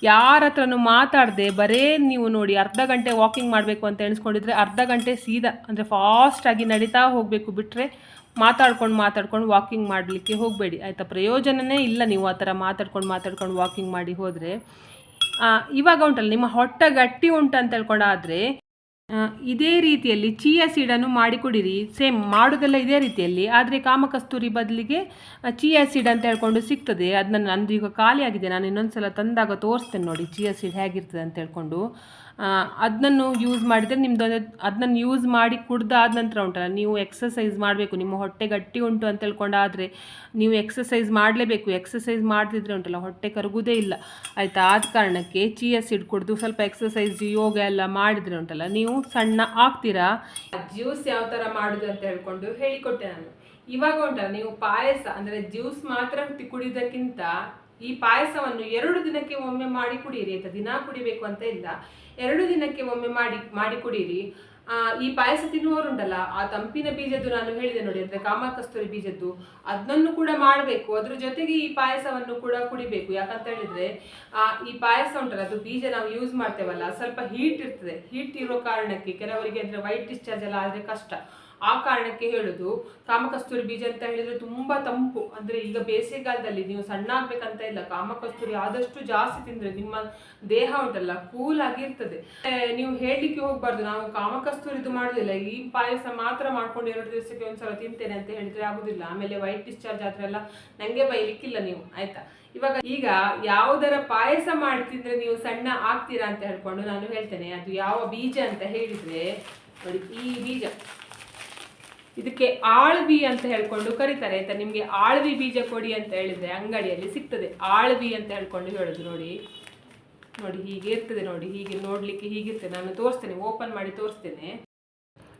ಯಾರ ಹತ್ರನೂ ಮಾತಾಡದೆ ಬರೇ ನೀವು ನೋಡಿ ಅರ್ಧ ಗಂಟೆ ವಾಕಿಂಗ್ ಮಾಡಬೇಕು ಅಂತ ಎಣಿಸ್ಕೊಂಡಿದ್ರೆ ಅರ್ಧ ಗಂಟೆ ಸೀದಾ ಅಂದರೆ ಫಾಸ್ಟಾಗಿ ನಡೀತಾ ಹೋಗಬೇಕು. ಬಿಟ್ಟರೆ ಮಾತಾಡ್ಕೊಂಡು ವಾಕಿಂಗ್ ಮಾಡಲಿಕ್ಕೆ ಹೋಗಬೇಡಿ ಆಯಿತಾ. ಪ್ರಯೋಜನವೇ ಇಲ್ಲ ನೀವು ಆ ಥರ ಮಾತಾಡ್ಕೊಂಡು ವಾಕಿಂಗ್ ಮಾಡಿ ಹೋದರೆ. ಇವಾಗ ಉಂಟಲ್ಲ ನಿಮ್ಮ ಹೊಟ್ಟೆ ಗಟ್ಟಿ ಉಂಟು ಅಂತ ಹೇಳ್ಕೊಂಡಾದರೆ ಇದೇ ರೀತಿಯಲ್ಲಿ ಚಿಯಾ ಸೀಡನ್ನು ಮಾಡಿ ಕುಡಿರಿ. ಸೇಮ್ ಮಾಡೋದೆಲ್ಲ ಇದೇ ರೀತಿಯಲ್ಲಿ, ಆದರೆ ಕಾಮಕಸ್ತೂರಿ ಬದಲಿಗೆ ಚಿಯಾ ಸೀಡ್ ಅಂತ ಹೇಳ್ಕೊಂಡು ಸಿಗ್ತದೆ. ಅದನ್ನು ನಂದು ಈಗ ಖಾಲಿ ಆಗಿದೆ, ನಾನು ಇನ್ನೊಂದು ಸಲ ತಂದಾಗ ತೋರಿಸ್ತೇನೆ ನೋಡಿ ಚಿಯಾ ಸೀಡ್ ಹೇಗಿರ್ತದೆ ಅಂತ ಹೇಳ್ಕೊಂಡು. ಅದನ್ನು ಯೂಸ್ ಮಾಡಿದರೆ ನಿಮ್ಮದು ಅದನ್ನು ಯೂಸ್ ಮಾಡಿ ಕುಡ್ದಾದ ನಂತರ ಉಂಟಲ್ಲ ನೀವು ಎಕ್ಸಸೈಸ್ ಮಾಡಬೇಕು. ನಿಮ್ಮ ಹೊಟ್ಟೆ ಗಟ್ಟಿ ಉಂಟು ಅಂತ ಹೇಳ್ಕೊಂಡಾದರೆ ನೀವು ಎಕ್ಸಸೈಸ್ ಮಾಡಲೇಬೇಕು. ಎಕ್ಸಸೈಸ್ ಮಾಡದಿದ್ರೆ ಉಂಟಲ್ಲ ಹೊಟ್ಟೆ ಕರಗುವುದೇ ಇಲ್ಲ ಆಯಿತಾ. ಆದ ಕಾರಣಕ್ಕೆ ಚಿಯಾ ಸೀಡ್ ಕುಡಿದು ಸ್ವಲ್ಪ ಎಕ್ಸಸೈಸ್ ಯೋಗ ಎಲ್ಲ ಮಾಡಿದರೆ ಉಂಟಲ್ಲ ನೀವು ಸಣ್ಣ ಆಗ್ತೀರಾ. ಜ್ಯೂಸ್ ಯಾವ ಥರ ಮಾಡೋದು ಅಂತ ಹೇಳ್ಕೊಂಡು ಹೇಳಿಕೊಟ್ಟೆ ನಾನು. ಇವಾಗ ಉಂಟಲ್ಲ ನೀವು ಪಾಯಸ ಅಂದರೆ ಜ್ಯೂಸ್ ಮಾತ್ರ ಕುಡಿಯೋದಕ್ಕಿಂತ ಈ ಪಾಯಸವನ್ನು 2 ದಿನಕ್ಕೆ ಒಮ್ಮೆ ಮಾಡಿ ಕುಡಿಯಿರಿ ಆಯಿತಾ. ದಿನ ಕುಡಿಬೇಕು ಅಂತ ಇಲ್ಲ, 2 ದಿನಕ್ಕೆ ಒಮ್ಮೆ ಮಾಡಿ ಕುಡಿಯಿರಿ. ಈ ಪಾಯಸ ತಿನ್ನುವವರುಂಟಲ್ಲ ಆ ತಂಪಿನ ಬೀಜದ್ದು ನಾನು ಹೇಳಿದೆ ನೋಡಿ, ಅಂದರೆ ಕಾಮಕಸ್ತೂರಿ ಬೀಜದ್ದು, ಅದನ್ನು ಕೂಡ ಮಾಡಬೇಕು. ಅದ್ರ ಜೊತೆಗೆ ಈ ಪಾಯಸವನ್ನು ಕೂಡ ಕುಡಿಬೇಕು. ಯಾಕಂತ ಹೇಳಿದರೆ ಈ ಪಾಯಸ ಉಂಟಲ್ಲ ಅದು ಬೀಜ ನಾವು ಯೂಸ್ ಮಾಡ್ತೇವಲ್ಲ ಸ್ವಲ್ಪ ಹೀಟ್ ಇರ್ತದೆ. ಹೀಟ್ ಇರೋ ಕಾರಣಕ್ಕೆ ಕೆಲವರಿಗೆ ಅಂದರೆ ವೈಟ್ ಡಿಸ್ಚಾರ್ಜ್ ಎಲ್ಲ ಆದರೆ ಕಷ್ಟ. ಆ ಕಾರಣಕ್ಕೆ ಹೇಳೋದು ಕಾಮಕಸ್ತೂರಿ ಬೀಜ ಅಂತ ಹೇಳಿದರೆ ತುಂಬ ತಂಪು. ಅಂದರೆ ಈಗ ಬೇಸಿಗೆಗಾಲದಲ್ಲಿ ನೀವು ಸಣ್ಣ ಆಗ್ಬೇಕಂತ ಇಲ್ಲ, ಕಾಮಕಸ್ತೂರಿ ಆದಷ್ಟು ಜಾಸ್ತಿ ತಿಂದರೆ ನಿಮ್ಮ ದೇಹ ಉಂಟಲ್ಲ ಕೂಲ್ ಆಗಿರ್ತದೆ. ನೀವು ಹೇಳಲಿಕ್ಕೆ ಹೋಗ್ಬಾರ್ದು ನಾವು ಕಾಮಕಸ್ತೂರಿದು ಮಾಡೋದಿಲ್ಲ, ಈ ಪಾಯಸ ಮಾತ್ರ ಮಾಡ್ಕೊಂಡು 2 ದಿವಸಕ್ಕೆ ಒಂದ್ಸಲ ತಿಂತೇನೆ ಅಂತ ಹೇಳಿದ್ರೆ ಆಗೋದಿಲ್ಲ. ಆಮೇಲೆ ವೈಟ್ ಡಿಸ್ಚಾರ್ಜ್ ಆದ್ರೆಲ್ಲ ನನಗೆ ಬೈಲಿಕ್ಕಿಲ್ಲ ನೀವು ಆಯ್ತಾ. ಈಗ ಯಾವುದರ ಪಾಯಸ ಮಾಡ್ತಿದ್ರೆ ನೀವು ಸಣ್ಣ ಆಗ್ತೀರಾ ಅಂತ ಹೇಳ್ಕೊಂಡು ನಾನು ಹೇಳ್ತೇನೆ. ಅದು ಯಾವ ಬೀಜ ಅಂತ ಹೇಳಿದ್ರೆ ನೋಡಿ, ಈ ಬೀಜ, ಇದಕ್ಕೆ ಆಳ್ವಿ ಅಂತ ಹೇಳ್ಕೊಂಡು ಕರೀತಾರೆ ಆಯ್ತಾ. ನಿಮಗೆ ಆಳ್ವಿ ಬೀಜ ಕೊಡಿ ಅಂತ ಹೇಳಿದ್ರೆ ಅಂಗಡಿಯಲ್ಲಿ ಸಿಗ್ತದೆ. ಆಳ್ವಿ ಅಂತ ಹೇಳ್ಕೊಂಡು ಹೇಳೋದು ನೋಡಿ. ಹೀಗೆ ಇರ್ತದೆ ನೋಡಿ, ಹೀಗೆ ನೋಡ್ಲಿಕ್ಕೆ ಹೀಗಿರ್ತದೆ. ನಾನು ತೋರಿಸ್ತೇನೆ, ಓಪನ್ ಮಾಡಿ ತೋರಿಸ್ತೇನೆ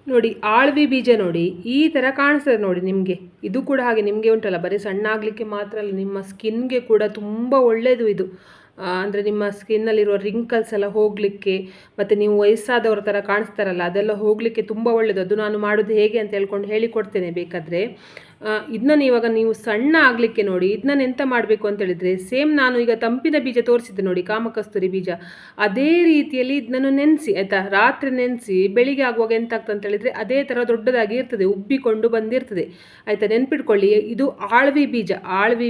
ನೋಡಿ. ಆಳ್ವಿ ಬೀಜ ನೋಡಿ ಈ ಥರ ಕಾಣಿಸ್ತದೆ ನೋಡಿ ನಿಮಗೆ. ಇದು ಕೂಡ ಹಾಗೆ ನಿಮಗೆ ಉಂಟಲ್ಲ ಬರೀ ಸಣ್ಣ ಆಗಲಿಕ್ಕೆ ಮಾತ್ರ ಅಲ್ಲ, ನಿಮ್ಮ ಸ್ಕಿನ್ಗೆ ಕೂಡ ತುಂಬ ಒಳ್ಳೆಯದು ಇದು. ಅಂದರೆ ನಿಮ್ಮ ಸ್ಕಿನ್ನಲ್ಲಿರುವ ರಿಂಕಲ್ಸ್ ಎಲ್ಲ ಹೋಗಲಿಕ್ಕೆ, ಮತ್ತು ನೀವು ವಯಸ್ಸಾದವ್ರ ಥರ ಕಾಣಿಸ್ತಾರಲ್ಲ ಅದೆಲ್ಲ ಹೋಗಲಿಕ್ಕೆ ತುಂಬ ಒಳ್ಳೆಯದು. ಅದು ನಾನು ಮಾಡೋದು ಹೇಗೆ ಅಂತ ಹೇಳ್ಕೊಂಡು ಹೇಳಿಕೊಡ್ತೇನೆ ಬೇಕಾದರೆ. ಇದನ್ನ ಇವಾಗ ನೀವು ಸಣ್ಣ ಆಗಲಿಕ್ಕೆ ನೋಡಿ, ಇದನ್ನ ಎಂತ ಮಾಡಬೇಕು ಅಂತ ಹೇಳಿದರೆ ಸೇಮ್ ನಾನು ಈಗ ತಂಪಿನ ಬೀಜ ತೋರಿಸಿದ್ದೆ ನೋಡಿ, ಕಾಮಕಸ್ತೂರಿ ಬೀಜ, ಅದೇ ರೀತಿಯಲ್ಲಿ ಇದನ್ನು ನೆನೆಸಿ ಆಯಿತಾ. ರಾತ್ರಿ ನೆನೆಸಿ ಬೆಳಿಗ್ಗೆ ಆಗುವಾಗ ಎಂತ ಆಗ್ತದೆ ಅಂತ ಹೇಳಿದರೆ ಅದೇ ಥರ ದೊಡ್ಡದಾಗಿ ಇರ್ತದೆ, ಉಬ್ಬಿಕೊಂಡು ಬಂದಿರ್ತದೆ ಆಯಿತಾ. ನೆನ್ಪಿಟ್ಕೊಳ್ಳಿ, ಇದು ಆಳ್ವಿ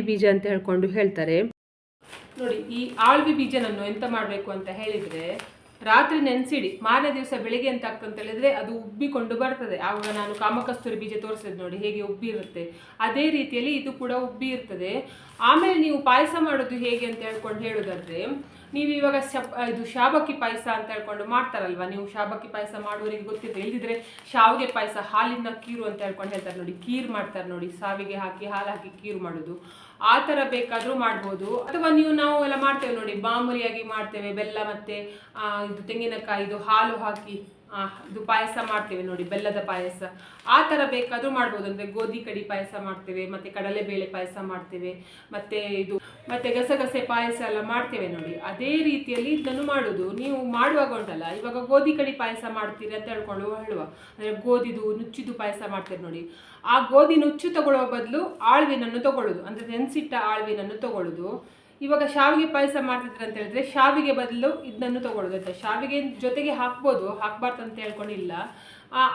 ಬೀಜ ಅಂತ ಹೇಳ್ಕೊಂಡು ಹೇಳ್ತಾರೆ ನೋಡಿ. ಈ ಆಳ್ವಿ ಬೀಜನನ್ನು ಎಂತ ಮಾಡಬೇಕು ಅಂತ ಹೇಳಿದರೆ ರಾತ್ರಿ ನೆನೆಸಿಡಿ, ಮಾರನೇ ದಿವಸ ಬೆಳಿಗ್ಗೆ ಎಂತ ಆಗ್ತದೆ ಅಂತ ಹೇಳಿದರೆ ಅದು ಉಬ್ಬಿಕೊಂಡು ಬರ್ತದೆ. ಆವಾಗ ನಾನು ಕಾಮಕಸ್ತೂರಿ ಬೀಜ ತೋರಿಸಿದ್ದು ನೋಡಿ ಹೇಗೆ ಉಬ್ಬಿ ಇರುತ್ತೆ, ಅದೇ ರೀತಿಯಲ್ಲಿ ಇದು ಕೂಡ ಉಬ್ಬಿ ಇರ್ತದೆ. ಆಮೇಲೆ ನೀವು ಪಾಯಸ ಮಾಡೋದು ಹೇಗೆ ಅಂತ ಹೇಳ್ಕೊಂಡು ಹೇಳೋದಾದರೆ, ನೀವು ಇವಾಗ ಇದು ಶಾಬಕ್ಕಿ ಪಾಯಸ ಅಂತ ಹೇಳ್ಕೊಂಡು ಮಾಡ್ತಾರಲ್ವ, ನೀವು ಶಾಬಕ್ಕಿ ಪಾಯಸ ಮಾಡುವವರಿಗೆ ಗೊತ್ತಿದೆ. ಇಲ್ದಿದ್ರೆ ಶಾವಿಗೆ ಪಾಯಸ, ಹಾಲಿನ ಕೀರು ಅಂತ ಹೇಳ್ಕೊಂಡು ಹೇಳ್ತಾರೆ ನೋಡಿ, ಕೀರು ಮಾಡ್ತಾರೆ ನೋಡಿ, ಸಾವಿಗೆ ಹಾಕಿ ಹಾಲು ಹಾಕಿ ಕೀರು ಮಾಡೋದು, ಆ ಥರ ಬೇಕಾದರೂ ಮಾಡ್ಬೋದು. ಅಥವಾ ನಾವು ಎಲ್ಲ ಮಾಡ್ತೇವೆ ನೋಡಿ, ಮಾಮೂಲಿಯಾಗಿ ಮಾಡ್ತೇವೆ, ಬೆಲ್ಲ ಮತ್ತು ಇದು ತೆಂಗಿನಕಾಯಿ ಇದು ಹಾಲು ಹಾಕಿ ಇದು ಪಾಯಸ ಮಾಡ್ತೇವೆ ನೋಡಿ, ಬೆಲ್ಲದ ಪಾಯಸ. ಆ ಥರ ಬೇಕಾದರೂ ಮಾಡ್ಬೋದು. ಅಂದರೆ ಗೋಧಿ ಕಡಿ ಪಾಯಸ ಮಾಡ್ತೇವೆ, ಮತ್ತು ಕಡಲೆಬೇಳೆ ಪಾಯಸ ಮಾಡ್ತೇವೆ, ಮತ್ತು ಗಸಗಸೆ ಪಾಯಸ ಎಲ್ಲ ಮಾಡ್ತೇವೆ ನೋಡಿ. ಅದೇ ರೀತಿಯಲ್ಲಿ ಇದನ್ನು ಮಾಡೋದು. ನೀವು ಮಾಡುವಾಗ ಉಂಟಲ್ಲ, ಇವಾಗ ಗೋಧಿ ಕಡಿ ಪಾಯಸ ಮಾಡ್ತೀರಿ ಅಂತ ಹೇಳುವ ಅಂದರೆ ಗೋಧಿದು ನುಚ್ಚಿದು ಪಾಯಸ ಮಾಡ್ತೀರಿ ನೋಡಿ. ಆ ಗೋಧಿ ನುಚ್ಚು ತಗೊಳ್ಳೋ ಬದಲು ಆಳ್ವಿನನ್ನು ತಗೊಳ್ಳೋದು, ಅಂದರೆ ನೆನೆಸಿಟ್ಟ ಆಳ್ವಿನನ್ನು ತಗೊಳ್ಳೋದು. ಇವಾಗ ಶಾವಿಗೆ ಪಾಯಸ ಮಾಡ್ತಿದ್ರೆ ಅಂತ ಹೇಳಿದ್ರೆ ಶಾವಿಗೆ ಬದಲು ಇದನ್ನು ತಗೊಳ್ಳೋದು ಆಯ್ತಾ. ಶಾವಿಗೆ ಜೊತೆಗೆ ಹಾಕ್ಬೋದು, ಹಾಕ್ಬಾರ್ದು ಅಂತ ಹೇಳ್ಕೊಂಡಿಲ್ಲ.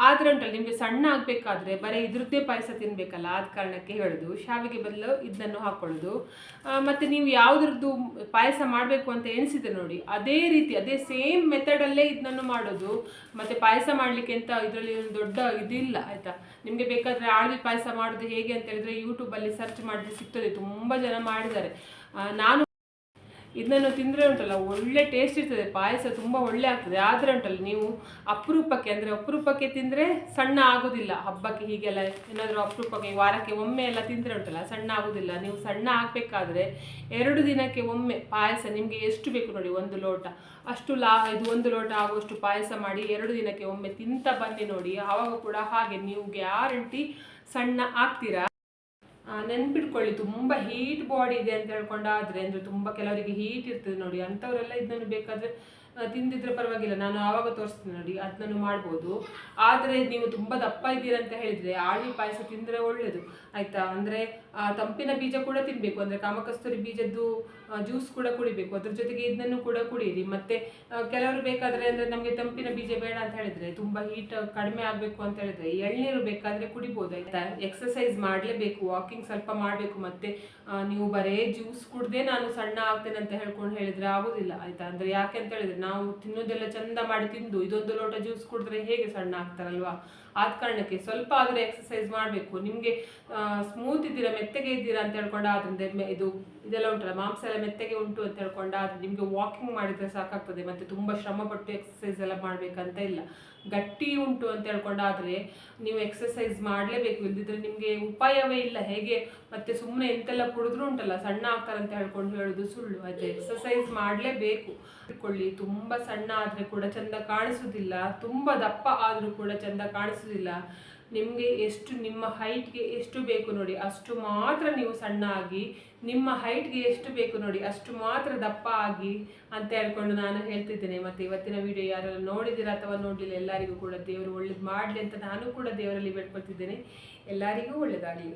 ಆದ್ರೆ ಉಂಟಲ್ಲ, ನಿಮಗೆ ಸಣ್ಣ ಆಗಬೇಕಾದ್ರೆ ಬರೀ ಇದ್ರದ್ದೇ ಪಾಯಸ ತಿನ್ಬೇಕಲ್ಲ, ಆದ ಕಾರಣಕ್ಕೆ ಹೇಳೋದು ಶಾವಿಗೆ ಬದಲು ಇದನ್ನು ಹಾಕ್ಕೊಳ್ಳೋದು. ಮತ್ತು ನೀವು ಯಾವುದ್ರದ್ದು ಪಾಯಸ ಮಾಡಬೇಕು ಅಂತ ಎನಿಸಿದೆ ನೋಡಿ, ಅದೇ ರೀತಿ ಅದೇ ಸೇಮ್ ಮೆಥಡಲ್ಲೇ ಇದನ್ನು ಮಾಡೋದು. ಮತ್ತು ಪಾಯಸ ಮಾಡಲಿಕ್ಕೆ ಅಂತ ಇದರಲ್ಲಿ ದೊಡ್ಡ ಇದಿಲ್ಲ ಆಯಿತಾ. ನಿಮಗೆ ಬೇಕಾದರೆ ಆಳ್ವಿ ಪಾಯಸ ಮಾಡೋದು ಹೇಗೆ ಅಂತ ಹೇಳಿದ್ರೆ ಯೂಟ್ಯೂಬಲ್ಲಿ ಸರ್ಚ್ ಮಾಡಿದ್ರೆ ಸಿಗ್ತದೆ, ತುಂಬ ಜನ ಮಾಡಿದ್ದಾರೆ. ನಾನು ಇದನ್ನು ತಿಂದರೆ ಉಂಟಲ್ಲ ಒಳ್ಳೆ ಟೇಸ್ಟ್ ಇರ್ತದೆ, ಪಾಯಸ ತುಂಬ ಒಳ್ಳೆ ಆಗ್ತದೆ. ಆದರೆ ಉಂಟಲ್ಲ, ನೀವು ಅಪರೂಪಕ್ಕೆ ತಿಂದರೆ ಸಣ್ಣ ಆಗೋದಿಲ್ಲ. ಹಬ್ಬಕ್ಕೆ ಹೀಗೆಲ್ಲ ಏನಾದರೂ ಅಪರೂಪಕ್ಕೆ ವಾರಕ್ಕೆ ಒಮ್ಮೆ ಎಲ್ಲ ತಿಂದರೆ ಉಂಟಲ್ಲ ಸಣ್ಣ ಆಗೋದಿಲ್ಲ. ನೀವು ಸಣ್ಣ ಆಗಬೇಕಾದ್ರೆ 2 ದಿನಕ್ಕೆ ಒಮ್ಮೆ ಪಾಯಸ ನಿಮಗೆ ಎಷ್ಟು ಬೇಕು ನೋಡಿ, 1 ಲೋಟ ಅಷ್ಟು ಇದು 1 ಲೋಟ ಆಗುವಷ್ಟು ಪಾಯಸ ಮಾಡಿ 2 ದಿನಕ್ಕೆ ಒಮ್ಮೆ ತಿಂತ ಬನ್ನಿ ನೋಡಿ. ಆವಾಗ ಕೂಡ ಹಾಗೆ ನೀವು ಗ್ಯಾರಂಟಿ ಸಣ್ಣ ಆಗ್ತೀರಾ. ನೆನ್ಪಿಟ್ಕೊಳ್ಳಿ, ತುಂಬ ಹೀಟ್ ಬಾಡಿ ಇದೆ ಅಂತ ಹೇಳ್ಕೊಂಡಾದ್ರೆ, ಅಂದರೆ ತುಂಬ ಕೆಲವರಿಗೆ ಹೀಟ್ ಇರ್ತದೆ ನೋಡಿ, ಅಂಥವರೆಲ್ಲ ಇದನ್ನು ಬೇಕಾದರೆ ತಿಂದಿದ್ರೆ ಪರವಾಗಿಲ್ಲ. ನಾನು ಆವಾಗ ತೋರಿಸ್ತೀನಿ ನೋಡಿ, ಅದನ್ನು ಮಾಡ್ಬೋದು. ಆದರೆ ನೀವು ತುಂಬ ದಪ್ಪ ಇದ್ದೀರಾ ಅಂತ ಹೇಳಿದರೆ ಆಳ್ವಿ ಪಾಯಸ ತಿಂದರೆ ಒಳ್ಳೆಯದು ಆಯಿತಾ. ಅಂದರೆ ತಂಪಿನ ಬೀಜ ಕೂಡ ತಿನ್ನಬೇಕು, ಅಂದರೆ ಕಾಮಕಸ್ತೂರಿ ಬೀಜದ್ದು ಜ್ಯೂಸ್ ಕೂಡ ಕುಡಿಬೇಕು, ಅದ್ರ ಜೊತೆಗೆ ಇದನ್ನು ಕೂಡ ಕುಡಿಯಿರಿ. ಮತ್ತು ಕೆಲವರು ಬೇಕಾದರೆ, ಅಂದರೆ ನಮಗೆ ತಂಪಿನ ಬೀಜ ಬೇಡ ಅಂತ ಹೇಳಿದರೆ, ತುಂಬ ಹೀಟ್ ಕಡಿಮೆ ಆಗಬೇಕು ಅಂತ ಹೇಳಿದರೆ ಎಳ್ನೀರು ಬೇಕಾದರೆ ಕುಡಿಬೋದು ಆಯಿತಾ. ಎಕ್ಸಸೈಸ್ ಮಾಡಲೇಬೇಕು, ವಾಕಿಂಗ್ ಸ್ವಲ್ಪ ಮಾಡಬೇಕು. ಮತ್ತು ನೀವು ಬರೇ ಜ್ಯೂಸ್ ಕುಡ್ದೇ ನಾನು ಸಣ್ಣ ಆಗ್ತೇನೆ ಅಂತ ಹೇಳಿದರೆ ಆಗೋದಿಲ್ಲ ಆಯಿತಾ. ಅಂದರೆ ಯಾಕೆ ಅಂತ ಹೇಳಿದರೆ, ನಾವು ತಿನ್ನೋದೆಲ್ಲ ಚಂದ ಮಾಡಿ ತಿಂದು 1 ಲೋಟ ಜ್ಯೂಸ್ ಕುಡಿದ್ರೆ ಹೇಗೆ ಸಣ್ಣ ಆಗ್ತಾರಲ್ವಾ. ಆದ ಕಾರಣಕ್ಕೆ ಸ್ವಲ್ಪ ಆದರೂ ಎಕ್ಸಸೈಸ್ ಮಾಡಬೇಕು. ನಿಮಗೆ ಸ್ಮೂತ್ ಇದ್ದೀರಾ, ಮೆತ್ತಗೆ ಇದ್ದೀರಾ ಅಂತ ಹೇಳ್ಕೊಂಡಾದ್ರೆ, ಇದೆಲ್ಲ ಉಂಟಲ್ಲ ಮಾಂಸ ಎಲ್ಲ ಮೆತ್ತಗೆ ಉಂಟು ಅಂತ ಹೇಳ್ಕೊಂಡಾದ್ರೆ ನಿಮಗೆ ವಾಕಿಂಗ್ ಮಾಡಿದರೆ ಸಾಕಾಗ್ತದೆ. ಮತ್ತು ತುಂಬ ಶ್ರಮಪಟ್ಟು ಎಕ್ಸಸೈಸ್ ಎಲ್ಲ ಮಾಡಬೇಕಂತ ಇಲ್ಲ. ಗಟ್ಟಿ ಉಂಟು ಅಂತ ಹೇಳ್ಕೊಂಡಾದರೆ ನೀವು ಎಕ್ಸಸೈಸ್ ಮಾಡಲೇಬೇಕು, ಇಲ್ದಿದ್ರೆ ನಿಮಗೆ ಉಪಾಯವೇ ಇಲ್ಲ. ಹೇಗೆ ಮತ್ತು ಸುಮ್ಮನೆ ಎಂತೆಲ್ಲ ಕುಡಿದ್ರೂ ಉಂಟಲ್ಲ ಸಣ್ಣ ಆಗ್ತಾರಂತ ಹೇಳೋದು ಸುಳ್ಳು ಆಯಿತಾ. ಎಕ್ಸಸೈಸ್ ಮಾಡಲೇಬೇಕು. ಇಟ್ಕೊಳ್ಳಿ, ತುಂಬ ಸಣ್ಣ ಆದರೆ ಕೂಡ ಚೆಂದ ಕಾಣಿಸೋದಿಲ್ಲ, ತುಂಬ ದಪ್ಪ ಆದರೂ ಕೂಡ ಚೆಂದ ಕಾಣಿಸೋದಿಲ್ಲ. ನಿಮಗೆ ಎಷ್ಟು, ನಿಮ್ಮ ಹೈಟ್ಗೆ ಎಷ್ಟು ಬೇಕು ನೋಡಿ ಅಷ್ಟು ಮಾತ್ರ ನೀವು ಸಣ್ಣ ಆಗಿ, ನಿಮ್ಮ ಹೈಟ್ಗೆ ಎಷ್ಟು ಬೇಕು ನೋಡಿ ಅಷ್ಟು ಮಾತ್ರ ದಪ್ಪ ಆಗಿ ಅಂತ ಹೇಳ್ಕೊಂಡು ನಾನು ಹೇಳ್ತಿದ್ದೇನೆ. ಮತ್ತು ಇವತ್ತಿನ ವಿಡಿಯೋ ಯಾರೆಲ್ಲ ನೋಡಿದ್ದೀರಾ ಅಥವಾ ನೋಡಲಿಲ್ಲ, ಎಲ್ಲರಿಗೂ ಕೂಡ ದೇವರು ಒಳ್ಳೇದು ಮಾಡಲಿ ಅಂತ ನಾನು ಕೂಡ ದೇವರಲ್ಲಿ ಬೇಡ್ಕೊಳ್ತಿದ್ದೇನೆ. ಎಲ್ಲರಿಗೂ ಒಳ್ಳೆಯದಾಗಲಿ.